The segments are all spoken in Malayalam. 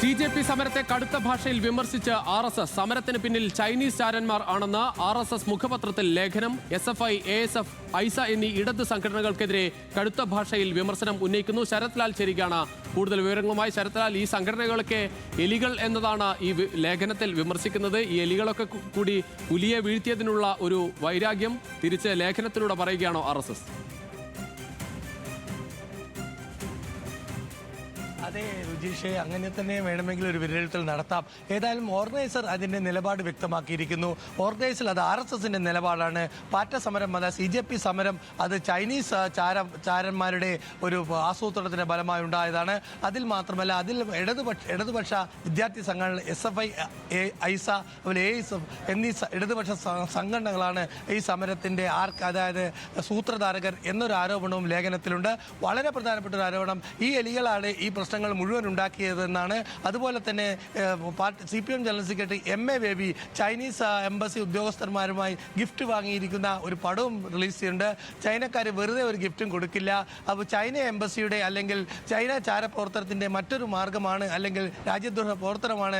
CJP സമരത്തെ കടുത്ത ഭാഷയിൽ വിമർശിച്ച് RSS സമരത്തിന് പിന്നിൽ ചൈനീസ് ചാരന്മാർ ആണെന്ന് RSS മുഖപത്രത്തിൽ ലേഖനം. SFI, ASF, ഐസ എന്നീ ഇടത് സംഘടനകൾക്കെതിരെ കടുത്ത ഭാഷയിൽ വിമർശനം ഉന്നയിക്കുന്നു. ശരത് ലാൽ ചേരുകയാണ് കൂടുതൽ വിവരങ്ങളുമായി. ശരത് ലാൽ, ഈ സംഘടനകളൊക്കെ എലികൾ എന്നതാണ് ഈ ലേഖനത്തിൽ വിമർശിക്കുന്നത്. ഈ എലികളൊക്കെ കൂടി പുലിയെ വീഴ്ത്തിയതിനുള്ള ഒരു വൈരാഗ്യം തിരിച്ച് ലേഖനത്തിലൂടെ പറയുകയാണോ RSS? അതെ രുചീഷെ, അങ്ങനെ തന്നെ വേണമെങ്കിൽ ഒരു വിലയിരുത്തൽ നടത്താം. ഏതായാലും ഓർഗനൈസർ അതിൻ്റെ നിലപാട് വ്യക്തമാക്കിയിരിക്കുന്നു. ഓർഗനൈസർ അത് RSSന്റെ നിലപാടാണ്. പാറ്റ സമരം, അത് CJP സമരം, അത് ചൈനീസ് ചാരന്മാരുടെ ഒരു ആസൂത്രണത്തിന്റെ ഫലമായി ഉണ്ടായതാണ്. അതിൽ മാത്രമല്ല, അതിൽ ഇടതുപക്ഷ വിദ്യാർത്ഥി സംഘടന SFI, ഐസ, അതുപോലെ ASF എന്നീ ഇടതുപക്ഷ സംഘടനകളാണ് ഈ സമരത്തിന്റെ അതായത് സൂത്രധാരകർ എന്നൊരു ആരോപണവും ലേഖനത്തിലുണ്ട്. വളരെ പ്രധാനപ്പെട്ട ഒരു ആരോപണം, ഈ എലികളാണ് ഈ പ്രശ്നങ്ങൾ മുഴുവൻ ഉണ്ടാക്കിയതെന്നാണ്. അതുപോലെ തന്നെ CPM general secretary MA Baby Chinese embassy ഉദ്യോഗസ്ഥന്മാരുമായി ഗിഫ്റ്റ് വാങ്ങിയിരിക്കുന്ന ഒരു പടവും റിലീസ് ചെയ്യുന്നുണ്ട്. ചൈനക്കാർ വെറുതെ ഒരു ഗിഫ്റ്റും കൊടുക്കില്ല. അപ്പോൾ ചൈന എംബസിയുടെ അല്ലെങ്കിൽ ചൈന ചാരപ്രവർത്തനത്തിൻ്റെ മറ്റൊരു മാർഗമാണ് അല്ലെങ്കിൽ രാജ്യദ്രോഹ പ്രവർത്തനമാണ്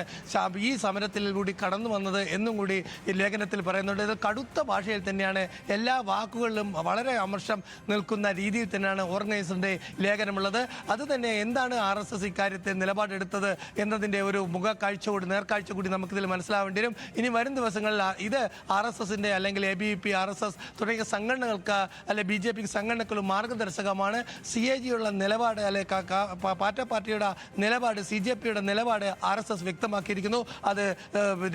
ഈ സമരത്തിലൂടെ കടന്നു വന്നത് എന്നും കൂടി ഈ ലേഖനത്തിൽ പറയുന്നുണ്ട്. ഇത് കടുത്ത ഭാഷയിൽ തന്നെയാണ്, എല്ലാ വാക്കുകളിലും വളരെ അമർഷം നിൽക്കുന്ന രീതിയിൽ തന്നെയാണ് ഓർഗനൈസറിൻ്റെ ലേഖനമുള്ളത്. അതുതന്നെ എന്താണ് RSS ഇക്കാര്യത്തിൽ നിലപാടെടുത്തത് എന്നതിൻ്റെ ഒരു നേർക്കാഴ്ച കൂടി നമുക്കിതിൽ മനസ്സിലാവേണ്ടി വരും. ഇനി വരും ദിവസങ്ങളിൽ ഇത് RSSന്റെ അല്ലെങ്കിൽ ABVP, RSS തുടങ്ങിയ സംഘടനകൾക്ക് അല്ലെ BJP സംഘടനകളും മാർഗദർശകമാണ്. CAG-യുള്ള നിലപാട് അല്ലെ പാറ്റ പാർട്ടിയുടെ നിലപാട്, CJP-യുടെ നിലപാട് RSS വ്യക്തമാക്കിയിരിക്കുന്നു. അത്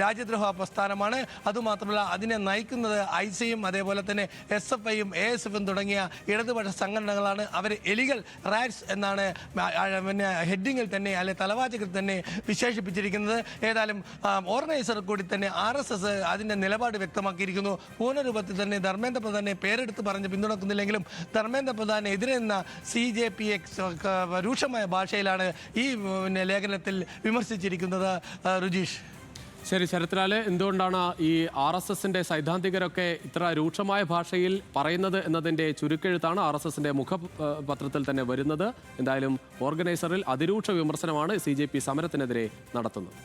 രാജ്യദ്രോഹ പ്രസ്ഥാനമാണ്. അതുമാത്രമല്ല, അതിനെ നയിക്കുന്നത് ഐസയും അതേപോലെ തന്നെ SFI-യും ASF-ഉം തുടങ്ങിയ ഇടതുപക്ഷ സംഘടനകളാണ്. അവർ എലികൾ, റാറ്റ്സ് എന്നാണ് ഹെഡിങ്ങിൽ തന്നെ അല്ലെ തലവാചകത്തിൽ തന്നെ വിശേഷിപ്പിച്ചിരിക്കുന്നത്. ഏതായാലും ഓർഗനൈസർ കൂടി തന്നെ RSS അതിൻ്റെ നിലപാട് വ്യക്തമാക്കിയിരിക്കുന്നു. പൂർണ്ണരൂപത്തിൽ തന്നെ ധർമ്മേന്ദ്ര പ്രധാനെ പേരെടുത്ത് പറഞ്ഞ് പിന്തുണക്കുന്നില്ലെങ്കിലും ധർമ്മേന്ദ്ര പ്രധാനെ എതിരെ നിന്ന CJP രൂക്ഷമായ ഭാഷയിലാണ് ഈ ലേഖനത്തിൽ വിമർശിച്ചിരിക്കുന്നത്. രുചീഷ്, ശരി ശരത് ലാൽ, എന്തുകൊണ്ടാണ് ഈ RSSന്റെ സൈദ്ധാന്തികരൊക്കെ ഇത്ര രൂക്ഷമായ ഭാഷയിൽ പറയുന്നത് എന്നതിൻ്റെ ചുരുക്കെഴുത്താണ് RSSന്റെ മുഖപത്രത്തിൽ തന്നെ വരുന്നത്. എന്തായാലും ഓർഗനൈസറിൽ അതിരൂക്ഷ വിമർശനമാണ് CJP സമരത്തിനെതിരെ നടത്തുന്നത്.